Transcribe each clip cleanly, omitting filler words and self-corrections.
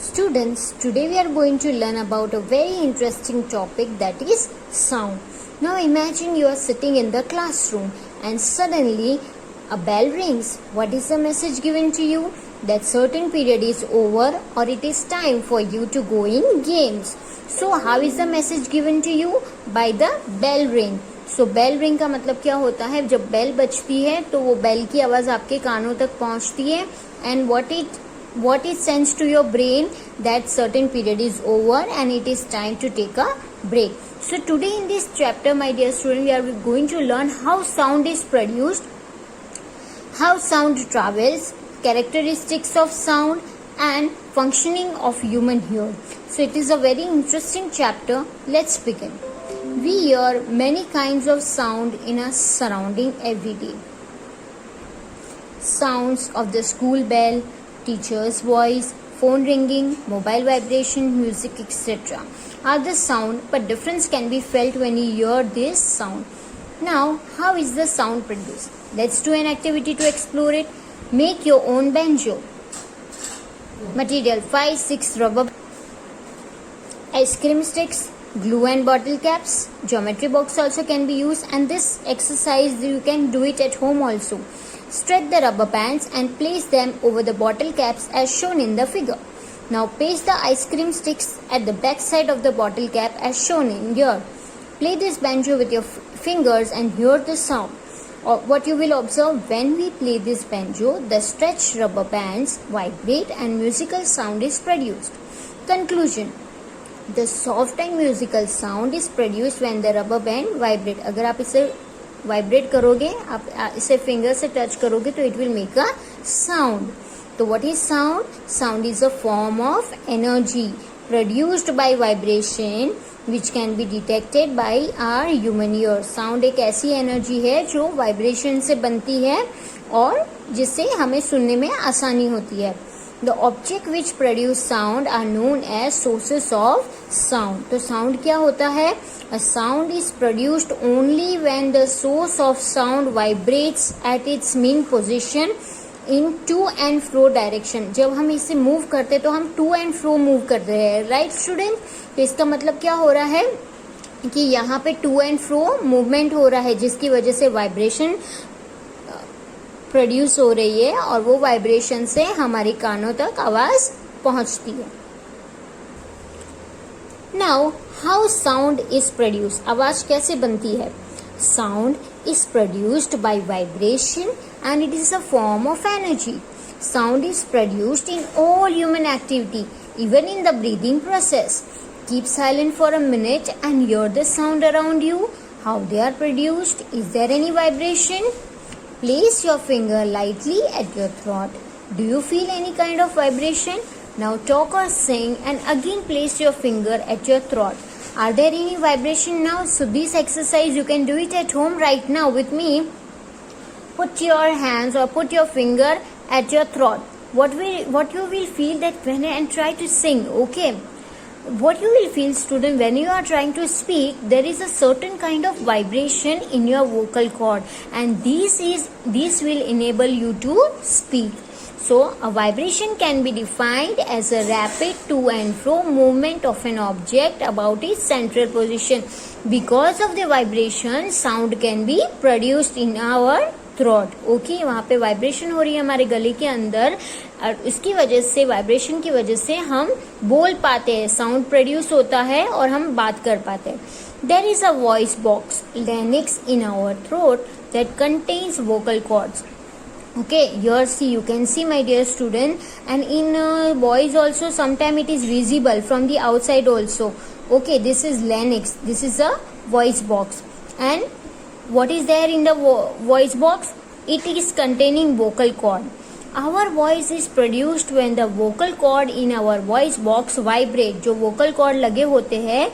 Students, today we are going to learn about a very interesting topic, that is sound. Now imagine you are sitting in the classroom and suddenly a bell rings. What is the message given to you? That certain period is over or it is time for you to go in games. So how is the message given to you? By the bell ring. So bell ring का मतलब क्या होता है? जब bell बजती है तो वो बेल की आवाज आपके कानों तक पहुंचती है and what it sends to your brain that certain period is over and it is time to take a break. So today in this chapter, my dear student, we are going to learn how sound is produced, how sound travels, characteristics of sound and functioning of human ear. So it is a very interesting chapter. Let's begin. We hear many kinds of sound in our surrounding every day. Sounds of the school bell, teacher's voice, phone ringing, mobile vibration, music, etc. are the sound, but difference can be felt when you hear this sound. Now, how is the sound produced? Let's do an activity to explore it. Make your own banjo. Material 5-6 rubber, ice cream sticks, glue and bottle caps, geometry box also can be used, and this exercise you can do it at home also. Stretch the rubber bands and place them over the bottle caps as shown in the figure. Now paste the ice cream sticks at the back side of the bottle cap as shown in here. Play this banjo with your fingers and hear the sound. What you will observe when we play this banjo, the stretched rubber bands vibrate and musical sound is produced. Conclusion. The soft and musical sound is produced when the rubber band vibrate. अगर आप इसे vibrate करोगे, आप इसे finger से touch करोगे तो it will make a sound. तो what is sound? Sound is a form of energy produced by vibration which can be detected by our human ear. Sound एक ऐसी एनर्जी है जो वाइब्रेशन से बनती है और जिससे हमें सुनने में आसानी होती है. The object which produce sound are known as sources of sound. तो sound क्या होता है? A sound is produced only when the source of sound vibrates at its mean position in to and fro direction. जब हम इसे move करते तो हम to and fro मूव कर रहे हैं, राइट स्टूडेंट? तो इसका मतलब क्या हो रहा है कि यहाँ पे to and fro मूवमेंट हो रहा है जिसकी वजह से वाइब्रेशन प्रोड्यूस हो रही है और वो वाइब्रेशन से हमारे कानों तक आवाज पहुंचती है. Now how sound is produce. आवाज कैसे बनती है? Sound is produced by vibration and it is a form of energy. Sound is produced in all human activity, even in the breathing process. Keep silent for a minute and hear the sound around you. How they are produced? Is there any vibration? Place your finger lightly at your throat. Do you feel any kind of vibration? Now talk or sing and again place your finger at your throat. Are there any vibration now? So this exercise you can do it at home right now with me. Put your hands or put your finger at your throat. What you will feel that when I try to sing, okay? What you will feel, student, when you are trying to speak, there is a certain kind of vibration in your vocal cord and this will enable you to speak. So a vibration can be defined as a rapid to and fro movement of an object about its central position. Because of the vibration, sound can be produced in our throat. Okay, वहाँ पे vibration हो रही है हमारे गले के अंदर और इसकी वजह से, वाइब्रेशन की वजह से हम बोल पाते हैं, साउंड प्रोड्यूस होता है और हम बात कर पाते हैं. There is a voice box larynx in our throat that contains vocal cords. Okay, here see, you can see, my dear student, and in voice also sometime it is visible from the outside also. Okay, this is larynx, this is a voice box, and what is there in the voice box? It is containing vocal cord. Our voice is produced when the vocal cord in our voice box vibrate. जो vocal cord लगे होते हैं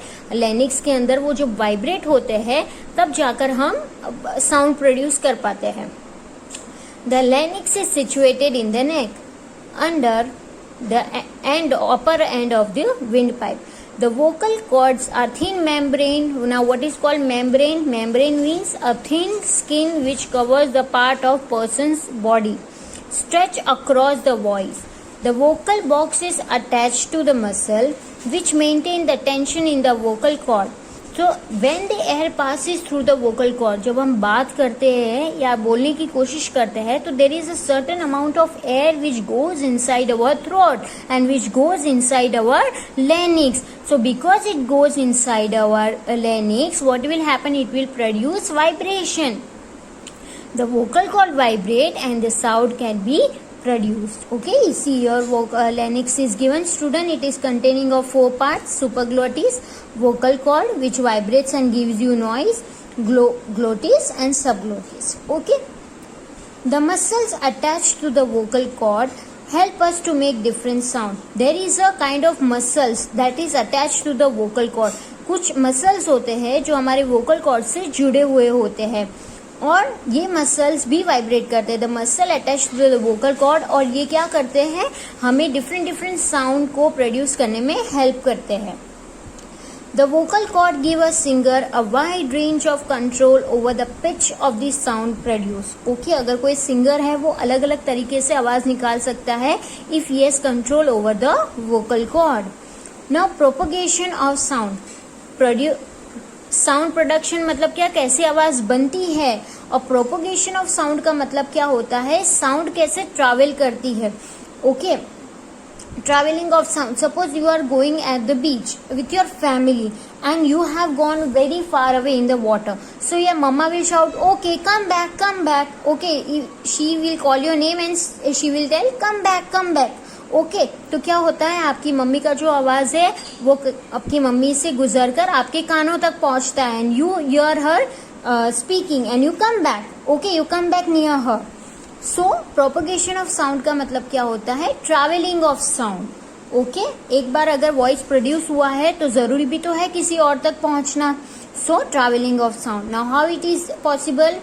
larynx के अंदर, वो जो vibrate होते हैं तब जाकर हम sound produce कर पाते हैं. The larynx is situated in the neck, under the upper end of the windpipe. The vocal cords are thin membrane. Now what is called membrane? Membrane means a thin skin which covers the part of person's body, stretch across the voice. The vocal box is attached to the muscle which maintain the tension in the vocal cord. So when the air passes through the vocal cord, जब हम बात करते हैं या बोलने की कोशिश करते हैं तो there is a certain amount of air which goes inside our throat and which goes inside our larynx. So because it goes inside our larynx, what will happen? It will produce vibration. The vocal cord vibrate and the sound can be produced. Okay, see your larynx is given, student. It is containing of 4 parts: supraglottis, vocal cord which vibrates and gives you noise, glottis and subglottis. Okay, the muscles attached to the vocal cord help us to make different sound. There is a kind of muscles that is attached to the vocal cord. कुछ muscles होते हैं जो हमारे vocal cord से जुड़े हुए होते हैं और ये मसल्स भी वाइब्रेट करते हैं. The muscle attach to the vocal cord, और ये क्या करते हैं, हमें डिफरेंट साउंड को प्रोड्यूस करने में हेल्प करते हैं. The vocal cord give a singer a wide range of control over the pitch of the sound produce. Okay, अगर कोई सिंगर है वो अलग अलग तरीके से आवाज निकाल सकता है if he has control over the vocal cord. Now propagation of sound. Sound production मतलब क्या, कैसे आवाज बनती है, और प्रोपोगेशन ऑफ साउंड का मतलब क्या होता है, साउंड कैसे ट्रैवल करती है. Okay, travelling of sound. Suppose you are going at the beach with your family and you have gone very far away in the water, so your mama will shout, okay, come back. Okay, she will call your name and she will tell, come back. Okay, तो क्या होता है, आपकी mummy का जो आवाज है वो आपकी मम्मी से गुजरकर आपके कानों तक पहुंचता है and you here her speaking and you come back. Okay, you come back near her. So propagation of sound का मतलब क्या होता है, ट्रैवलिंग ऑफ साउंड. ओके, एक बार अगर वॉइस प्रोड्यूस हुआ है तो जरूरी भी तो है किसी और तक पहुंचना. सो travelling of sound. Now how it is possible,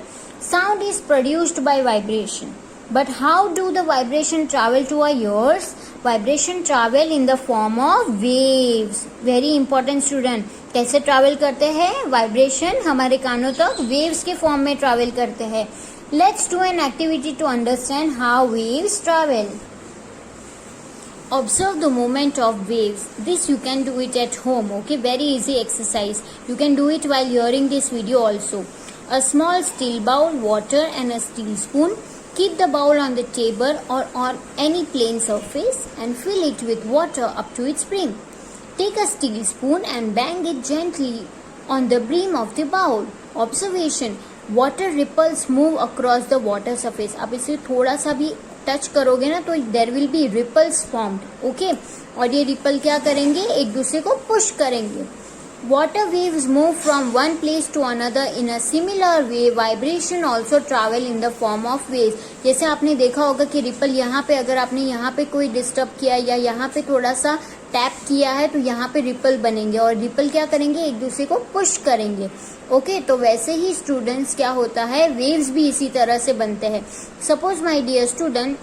sound is produced by vibration. But how do the vibration travel to our ears? Vibration travel in the form of waves. Very important student. कैसे travel करते हैं vibration हमारे कानों तक waves के form में travel करते हैं. Let's do an activity to understand how waves travel. Observe the movement of waves. This you can do it at home. Okay, very easy exercise. You can do it while hearing this video also. A small steel bowl, water and a steel spoon. Keep the bowl on the table or on any plain surface and fill it with water up to its brim. Take a steel spoon and bang it gently on the brim of the bowl. Observation: water ripples move across the water surface. आप इसे थोड़ा सा भी touch करोगे ना तो there will be ripples formed. Okay? और ये रिपल क्या करेंगे, एक दूसरे को पुश करेंगे. Water waves move from one place to another in a similar way. Vibration also travel in the form of waves. जैसे आपने देखा होगा कि रिपल यहाँ पे, अगर आपने यहाँ पे कोई डिस्टर्ब किया या यहाँ पे थोड़ा सा टैप किया है तो यहाँ पे रिपल बनेंगे और रिपल क्या करेंगे, एक दूसरे को पुश करेंगे. ओके, तो वैसे ही स्टूडेंट्स क्या होता है, वेव्स भी इसी तरह से बनते हैं. Suppose my dear student,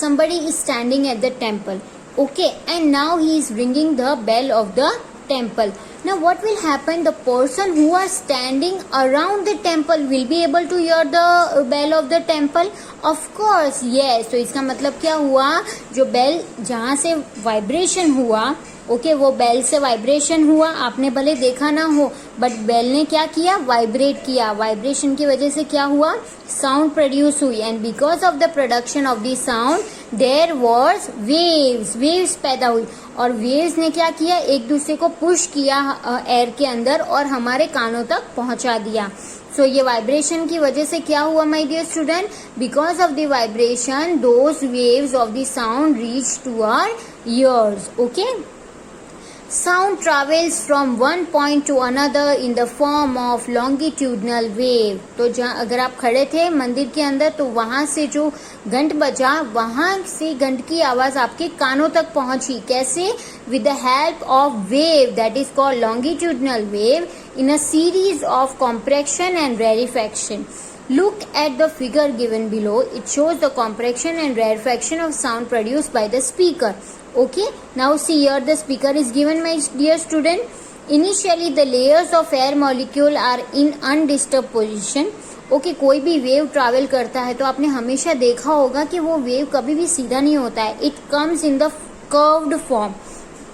somebody is standing at the temple. Okay, and now he is ringing the bell of the temple. Now what will happen, the person who are standing around the temple will be able to hear the bell of the temple. Of course, yes. तो इसका मतलब क्या हुआ, जो bell जहाँ से vibration हुआ, okay, वो बेल से वाइब्रेशन हुआ, आपने भले देखा ना हो बट बेल ने क्या किया, वाइब्रेट किया. वाइब्रेशन की वजह से क्या हुआ, साउंड प्रोड्यूस हुई and because of the production of the sound there was waves पैदा हुई और वेव्स ने क्या किया, एक दूसरे को पुश किया एयर के अंदर और हमारे कानों तक पहुंचा दिया. सो ये वाइब्रेशन की वजह से क्या हुआ my dear student, because of the vibration those waves of the sound reach to our ears. Okay, Sound travels from one point to another in the form of longitudinal wave. तो जहाँ अगर आप खड़े थे मंदिर के अंदर तो वहां से जो घंट बजा, वहां से घंट की आवाज आपके कानों तक पहुंची. कैसे, with the help of wave that is called longitudinal wave in a series of compression and rarefaction. Look at the figure given below. It shows the compression and rarefaction of sound produced by the speaker. Okay, now see here the speaker is given, my dear student. Initially the layers of air molecule are in undisturbed position. Okay कोई भी wave travel करता है तो आपने हमेशा देखा होगा कि वो वेव कभी भी सीधा नहीं होता है, it comes in the curved form.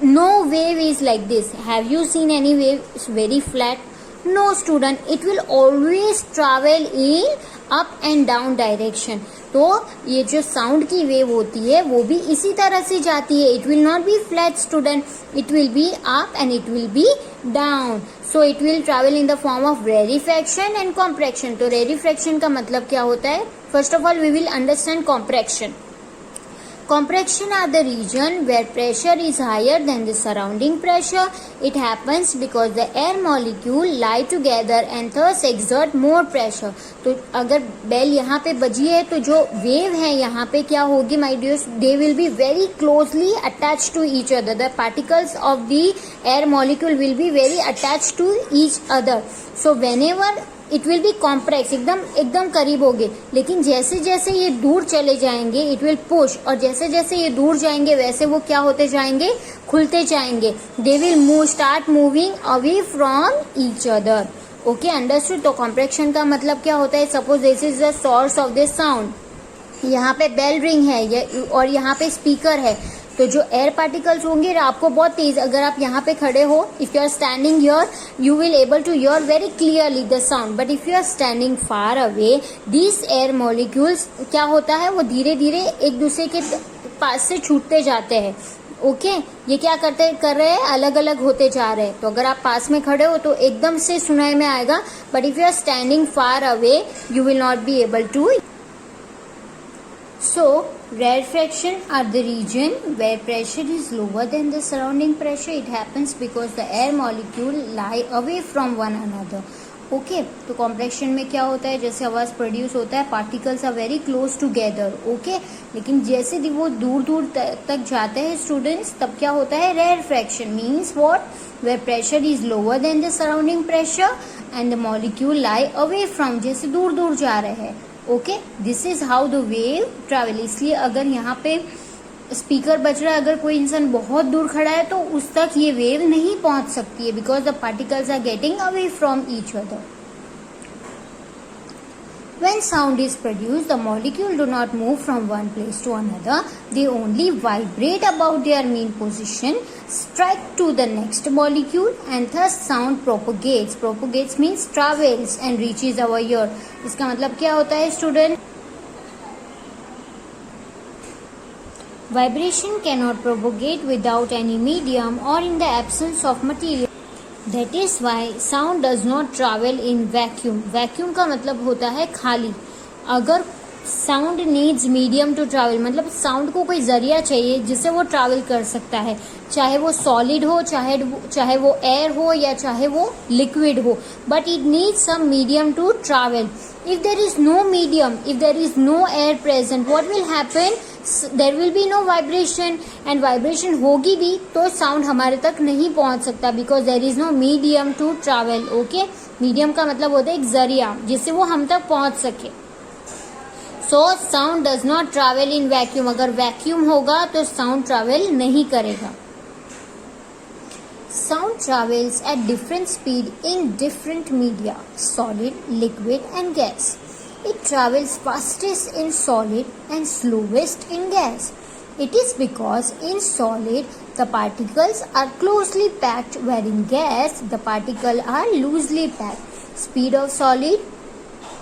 No wave is like this. Have you seen any wave? It's very flat. No, student. It will always travel in up and down direction. तो ये जो sound की wave होती है वो भी इसी तरह से जाती है. It will not be flat, student. It will be up and it will be down. So it will travel in the form of rarefaction and compression. तो rarefaction का मतलब क्या होता है? First of all, we will understand compression. Compression are the region where pressure is higher than the surrounding pressure. It happens because the air molecule lie together and thus exert more pressure. तो अगर bell यहाँ पे बजी है तो जो wave है यहाँ पे क्या होगी my dears? They will be very closely attached to each other. The particles of the air molecule will be very attached to each other. So whenever it will be complex, एकदम करीब होंगे. लेकिन जैसे जैसे ये दूर चले जाएंगे इट विल पुश, और जैसे जैसे ये दूर जाएंगे वैसे वो क्या होते जाएंगे? खुलते जाएंगे. They will start moving away from each other. Okay, understood. तो कॉम्प्रेक्शन का मतलब क्या होता है? Suppose this is the source of this sound. यहाँ पे बेल रिंग है और यहाँ पे स्पीकर है. तो जो एयर पार्टिकल्स होंगे आपको बहुत तेज, अगर आप यहाँ पे खड़े हो, if you are standing here you will able to hear very clearly the sound. But if you are standing far away, this air molecules क्या होता है? वो धीरे धीरे एक दूसरे के पास से छूटते जाते हैं. ओके ये क्या कर रहे हैं? अलग अलग होते जा रहे हैं. तो अगर आप पास में खड़े हो तो एकदम से सुनाई में आएगा. But if you are standing far away you will not be able to. So, rarefaction are the region where pressure is lower than the surrounding pressure. It happens because the air molecule lie away from one another. Okay तो कॉम्प्रेक्शन में क्या होता है? जैसे आवाज produce होता है, particles are very close together. Okay लेकिन जैसे वो दूर दूर तक जाते हैं स्टूडेंट्स, तब क्या होता है? Rarefaction means what? Where pressure is lower than the surrounding pressure and the molecule lie away from, जैसे दूर दूर जा रहे हैं. Okay this is how the wave travel. इसलिए अगर यहाँ पे स्पीकर बज रहा है, अगर कोई इंसान बहुत दूर खड़ा है तो उस तक ये वेव नहीं पहुंच सकती है, because the particles are getting away from each other. When sound is produced, the molecule do not move from one place to another. They only vibrate about their mean position, strike to the next molecule, and thus sound propagates. Propagates means travels and reaches our ear. इसका मतलब क्या होता है student? Vibration cannot propagate without any medium or in the absence of material. That is why sound does not travel in vacuum. Vacuum का मतलब होता है खाली. अगर sound needs medium to travel, मतलब साउंड को कोई जरिया चाहिए जिससे वो ट्रैवल कर सकता है, चाहे वो सॉलिड हो, चाहे वो एयर हो या चाहे वो लिक्विड हो, but it needs some medium to travel. If there is no medium, if there is no air present, what will happen? There will be no vibration, and vibration होगी भी तो sound हमारे तक नहीं पहुंच सकता, because there is no medium to travel. Okay? Medium का मतलब होता है एक जरिया जिससे वो हम तक पहुंच सके. So sound does not travel in vacuum. अगर vacuum होगा तो sound travel नहीं करेगा. Sound travels at different speed in different media, solid, liquid and gas. It travels fastest in solid and slowest in gas. It is because in solid the particles are closely packed, where in gas the particles are loosely packed. Speed of solid,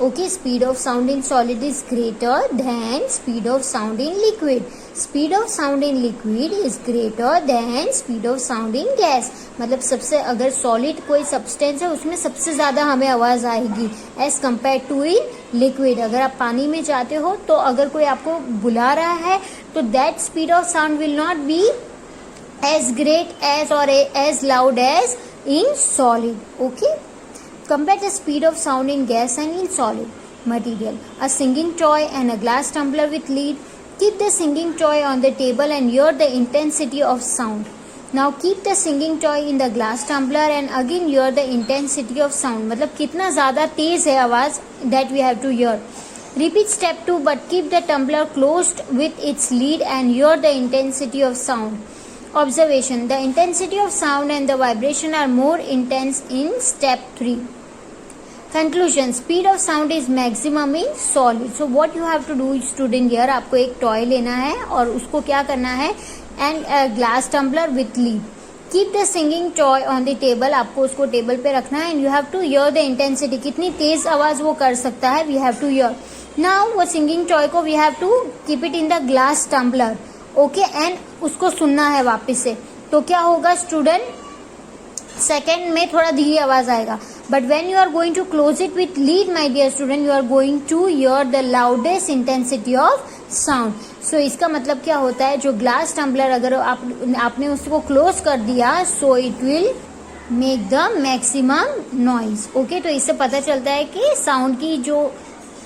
okay, speed of sound in solid is greater than speed of sound in liquid. Speed of sound in liquid is greater than speed of sound in gas. मतलब सबसे, अगर solid कोई substance है उसमें सबसे ज्यादा हमें आवाज आएगी as compare to in liquid. अगर आप पानी में जाते हो तो अगर कोई आपको बुला रहा है तो that speed of sound will not be as great as और as loud as in solid. Okay, compare the speed of sound in gas and in solid material. A singing toy and a glass tumbler with lid. Keep the singing toy on the table and hear the intensity of sound. Now keep the singing toy in the glass tumbler and again hear the intensity of sound. मतलब कितना ज़्यादा तेज है आवाज़, that we have to hear. Repeat step 2 but keep the tumbler closed with its lid and hear the intensity of sound. Observation: the intensity of sound and the vibration are more intense in step 3. Conclusion, speed of sound is maximum in solid. So what you have to do student here, आपको एक toy लेना है और उसको क्या करना है, and glass tumbler with lid. Keep the singing toy on the table, आपको उसको टेबल पे रखना है. And you have to hear the intensity, कितनी तेज आवाज वो कर सकता है, we have to hear. Now वो सिंगिंग टॉय को we have to keep it in the glass tumbler, okay, and उसको सुनना है वापस से. तो क्या होगा स्टूडेंट, सेकेंड में थोड़ा धीरे आवाज आएगा, but when you are going to close it with lead my dear student, you are going to hear the loudest intensity of sound. So इसका मतलब क्या होता है, जो ग्लास टम्बलर अगर आपने उसको क्लोज कर दिया, so it will make the maximum noise. Okay, तो इससे पता चलता है कि साउंड की जो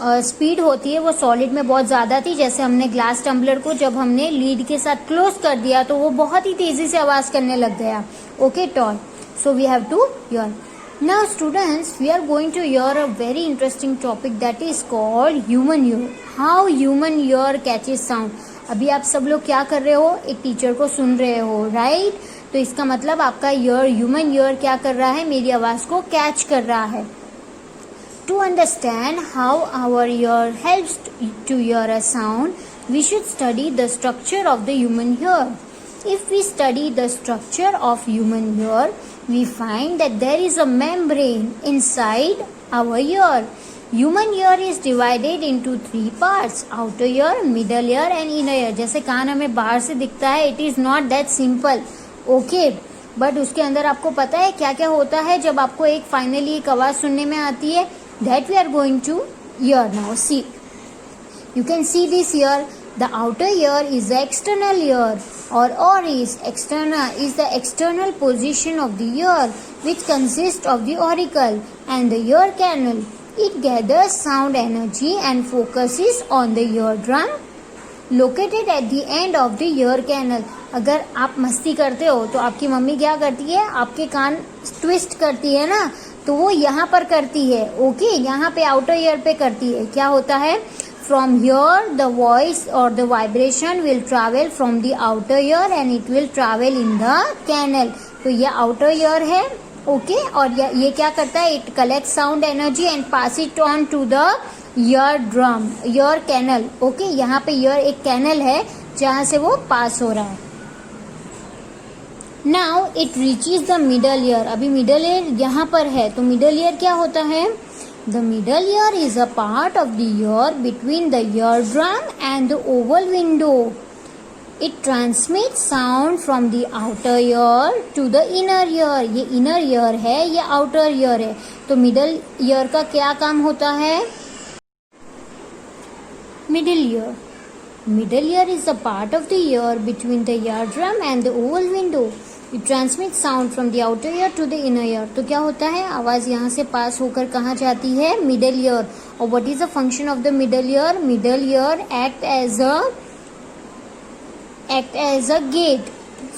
स्पीड होती है वो सॉलिड में बहुत ज्यादा थी. जैसे हमने ग्लास टम्बलर को जब हमने लीड के साथ क्लोज कर दिया तो वो बहुत ही तेजी से आवाज करने लग गया. Okay, toy. So we have to hear. Now students, we are going to hear a very interesting topic that is called human ear. How human ear catches sound. अभी आप सब लोग क्या कर रहे हो, एक टीचर को सुन रहे हो, राइट? तो इसका मतलब आपका ईयर, ह्यूमन ईयर क्या कर रहा है, मेरी आवाज को कैच कर रहा है. To understand how our ear helps to hear a sound, we should study the structure of the human ear. If we study the structure of human ear, we find that there is a membrane inside our ear. Human ear is divided into 3 parts: outer ear, middle ear and inner ear. जैसे कान हमें बाहर से दिखता है, it is not that simple, okay? But उसके अंदर आपको पता है क्या क्या होता है जब आपको एक फाइनली एक आवाज सुनने में आती है, that we are going to hear now. See, you can see this here. The outer ear is the external ear, or oris. External is the external position of the ear, which consists of the auricle and the ear canal. It gathers sound energy and focuses on the eardrum, located at the end of the ear canal. अगर आप मस्ती करते हो तो आपकी mummy क्या करती है, आपके कान ट्विस्ट करती है ना, तो वो यहाँ पर करती है, ओके, यहाँ पे आउटर ईयर पे करती है. क्या होता है, from here the voice or the vibration will travel from the outer ear and it will travel in the canal. तो ये outer ear है, ओके, और ये क्या करता है, it collects sound energy and pass it on to the eardrum, ear canal. Okay, यहाँ पे ear एक canal है जहाँ से वो पास हो रहा है. Now it reaches the middle ear. अभी middle ear यहाँ पर है, तो middle ear क्या होता है, the middle ear is a part of the ear between the eardrum and the oval window. It transmits sound from the outer ear to the inner ear. ये inner ear है, ये outer ear है. तो middle ear का क्या काम होता है, middle ear. Middle ear is a part of the ear between the eardrum and the oval window. It transmits sound from the outer ear to the inner ear. तो क्या होता है, आवाज यहाँ से पास होकर कहाँ जाती है, मिडल ईयर. और what is the function of the middle ear, middle ear act as a gate.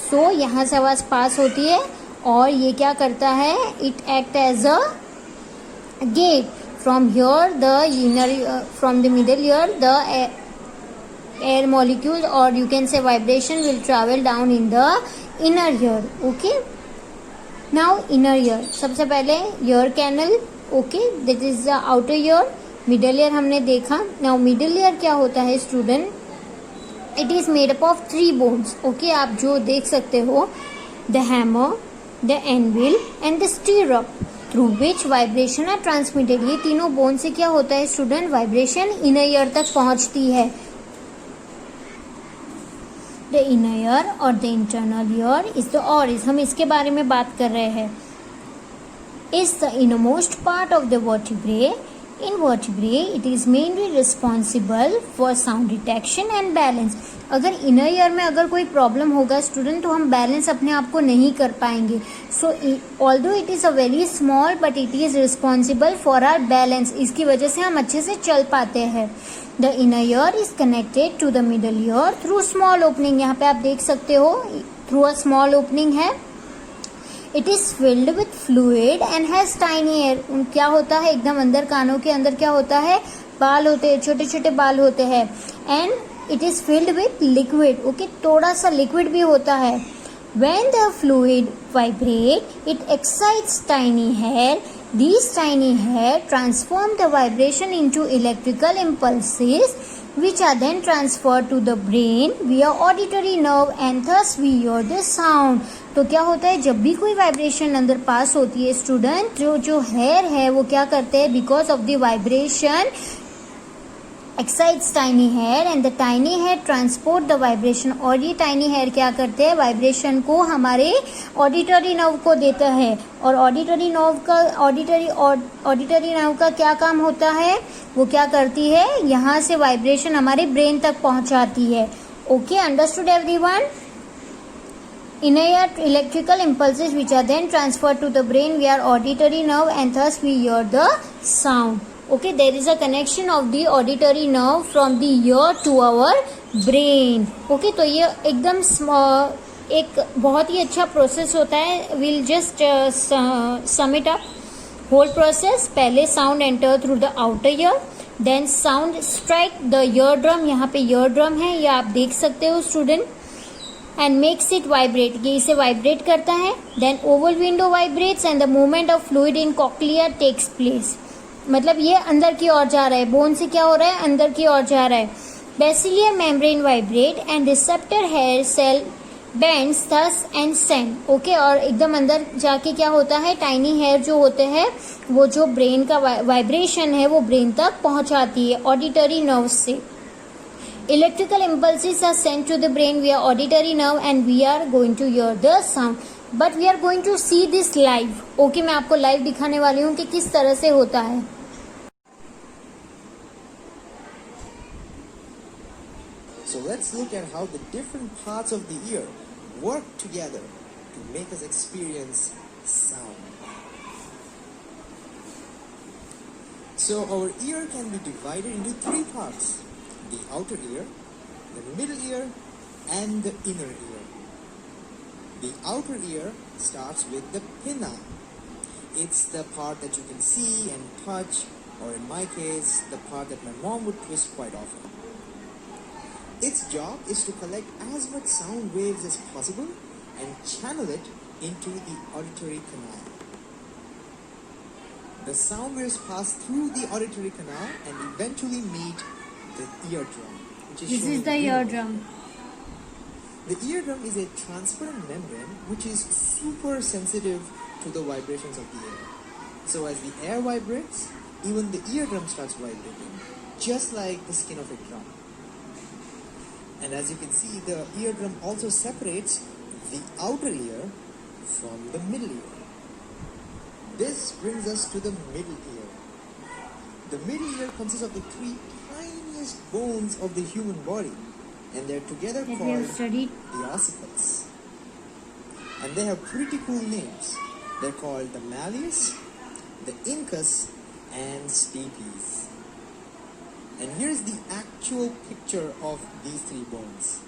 So यहाँ से आवाज पास होती है और ये क्या करता है, it act as a gate. From here the inner, from the middle ear the air molecule or you can say vibration will travel down in the inner ear. Okay, now inner ear, सबसे पहले ear canal, okay, that is the outer ear. middle ear हमने देखा. now middle ear क्या होता है student, it is made up of 3 bones. okay, आप जो देख सकते हो, the hammer, the anvil and the stirrup, through which vibration are transmitted. ये तीनों बोन से क्या होता है स्टूडेंट, वाइब्रेशन inner ear तक पहुंचती है. The inner ear or the internal ear is the oris. हम इसके बारे में बात कर रहे हैं. Is the innermost part of the vertebrae. In vertebrae, it is mainly responsible for sound detection and balance. अगर inner ear में अगर कोई प्रॉब्लम होगा स्टूडेंट, तो हम बैलेंस अपने आप को नहीं कर पाएंगे. So although it is a very small, but it is responsible for our balance. इसकी वजह से हम अच्छे से चल पाते हैं. The inner ear is connected to the middle ear through small opening. यहाँ पे आप देख सकते हो, through a small opening है. It is filled with fluid and has tiny hair. क्या होता है, एकदम अंदर कानों के अंदर क्या होता है, बाल होते हैं, छोटे छोटे बाल होते हैं. And it is filled with liquid. Okay, थोड़ा सा liquid भी होता है. When the fluid vibrate, it excites tiny hair These tiny hairs transform the vibration into electrical impulses, which are then transferred to the brain via auditory nerve and thus we hear the sound. तो क्या होता है, जब भी कोई vibration अंदर पास होती है स्टूडेंट, जो हेयर है वो क्या करते हैं, because of the vibration excites tiny hair and the tiny hair transport the vibration. और ये टाइनी हेयर क्या करते हैं, वाइब्रेशन को हमारे ऑडिटरी नर्व को देता है. और ऑडिटरी नर्व का क्या काम होता है, वो क्या करती है, यहाँ से वाइब्रेशन हमारे ब्रेन तक पहुंचाती है. Okay, understood everyone? Inner ear electrical impulses which are then transferred to the brain via auditory nerve and thus we hear the sound. Okay, there is a connection of the auditory nerve from the ear to our brain. Okay, तो ये एकदम एक बहुत ही अच्छा process होता है. We'll just sum it up. Whole process, पहले sound enter through the outer ear, then sound strike the eardrum. यहाँ पे eardrum है, ये आप देख सकते हो student. And makes it vibrate, ये इसे वाइब्रेट करता है. Then oval window vibrates and the movement of fluid in cochlea takes place. मतलब ये अंदर की ओर जा रहा है, बोन से क्या हो रहा है, अंदर की ओर जा रहा है. Basilar membrane vibrate and receptor hair cell bends thus and send. Okay, और एकदम अंदर जाके क्या होता है, टाइनी हेयर जो होते हैं वो जो ब्रेन का वाइब्रेशन है वो ब्रेन तक पहुंचाती है ऑडिटरी नर्व से. Electrical impulses are sent to the brain via auditory nerve and we are going to hear the sound. But we are going to see this live. Okay, मैं आपको live दिखाने वाली हूँ कि किस तरह से होता है. So let's look at how the different parts of the ear work together to make us experience sound. So our ear can be divided into three parts: the outer ear, the middle ear, and the inner ear. The outer ear starts with the pinna. It's the part that you can see and touch, or in my case, the part that my mom would twist quite often. Its job is to collect as much sound waves as possible and channel it into the auditory canal. The sound waves pass through the auditory canal and eventually meet the eardrum, which is This is the eardrum. The eardrum is a transparent membrane which is super sensitive to the vibrations of the air. So as the air vibrates, even the eardrum starts vibrating, just like the skin of a drum. And as you can see, the eardrum also separates the outer ear from the middle ear. This brings us to the middle ear. The middle ear consists of the three tiniest bones of the human body, and they're together called the ossicles. And they have pretty cool names. They're called the malleus, the incus, and stapes. And here's the actual picture of these three bones.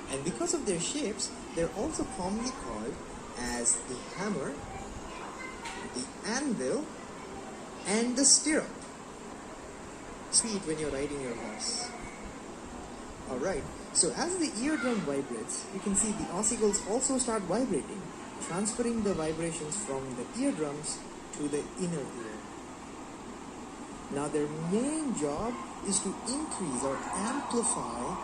And because of their shapes, they're also commonly called as the hammer, the anvil, and the stirrup. Sweet when you're riding your horse. Alright, so as the eardrum vibrates, you can see the ossicles also start vibrating, transferring the vibrations from the eardrums to the inner ear. Now their main job is to increase or amplify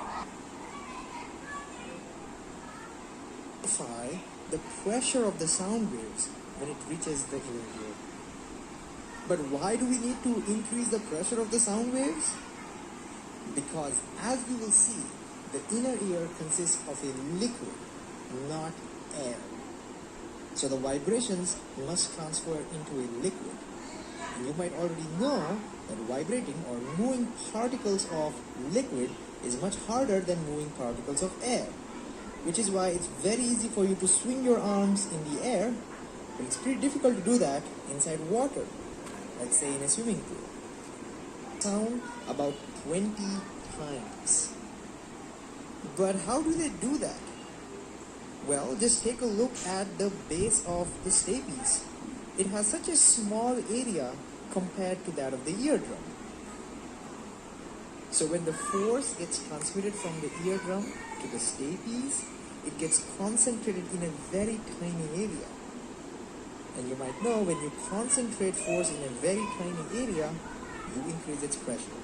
the pressure of the sound waves when it reaches the inner ear. But why do we need to increase the pressure of the sound waves? Because as we will see, the inner ear consists of a liquid, not air. So the vibrations must transfer into a liquid. And you might already know that vibrating or moving particles of liquid is much harder than moving particles of air. Which is why it's very easy for you to swing your arms in the air, but it's pretty difficult to do that inside water, let's say in a swimming pool. Sound about 20 times. But how do they do that? Well, just take a look at the base of the stapes. It has such a small area compared to that of the eardrum. So when the force gets transmitted from the eardrum to the stapes, it gets concentrated in a very tiny area. And you might know when you concentrate force in a very tiny area, you increase its pressure,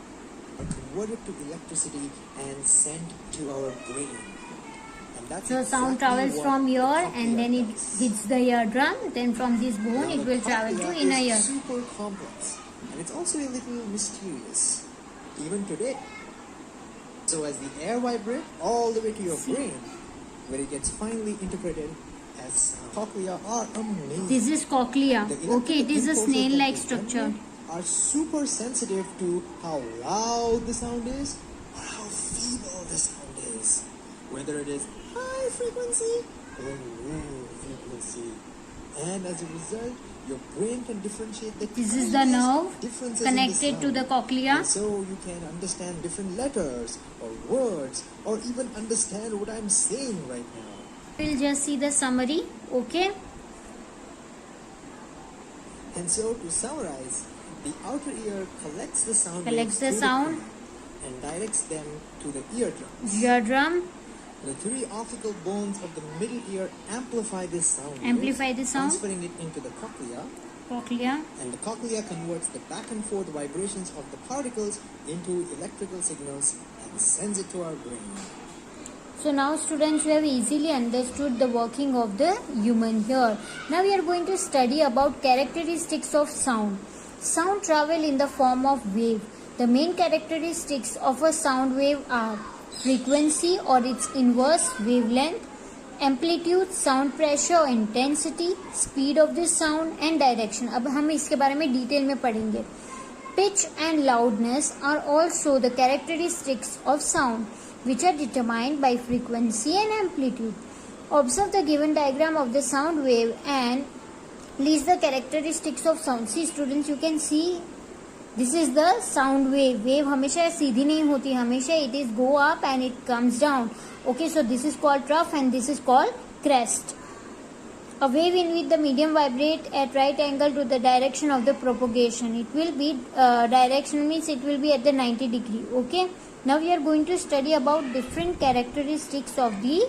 or convert it to electricity and send to our brain. And that's So sound exactly travels what from the here cochlea and then it does. hits the eardrum. Then from this bone Now, it the will travel to cochlea inner is ear. super complex, and it's also a little mysterious, even today. So as the air vibrates all the way to your brain, where it gets finally interpreted as sound. Cochlea are amazing. This is cochlea. The Okay, it is a impulses that snail-like they structure. emit are super sensitive to how loud the sound is or how feeble the sound is. Whether it is high frequency or low frequency. And as a result, your brain can differentiate the This is the tiniest nerve differences in connected to sound. the cochlea. And so you can understand different letters or words or even understand what I'm saying right now. We'll just see the summary. Okay. And so to summarize, the outer ear collects the sound Collects waves the through sound. brain and directs them to the eardrums. Eardrum. The three optical bones of the middle ear amplify this sound wave, Amplify the sound. transferring it into the cochlea, Cochlea. and the cochlea converts the back and forth vibrations of the particles into electrical signals and sends it to our brain. So now students, you have easily understood the working of the human ear. Now we are going to study about characteristics of sound. Sound travel in the form of wave. The main characteristics of a sound wave are frequency or its inverse, wavelength, amplitude, sound pressure or intensity, speed of the sound and direction. अब हम इसके बारे में detail में पढ़ेंगे. Pitch and loudness are also the characteristics of sound, which are determined by frequency and amplitude. Observe the given diagram of the sound wave and list the characteristics of sound. See students, you can see this is the sound wave. Wave हमेशा सीधी नहीं होती, हमेशा it is go up and it comes down. Okay, so this is called trough and this is called crest. A wave in which the medium vibrate at right angle to the direction of the propagation. It will be direction means it will be at the 90 degree. Okay. Now we are going to study about different characteristics of the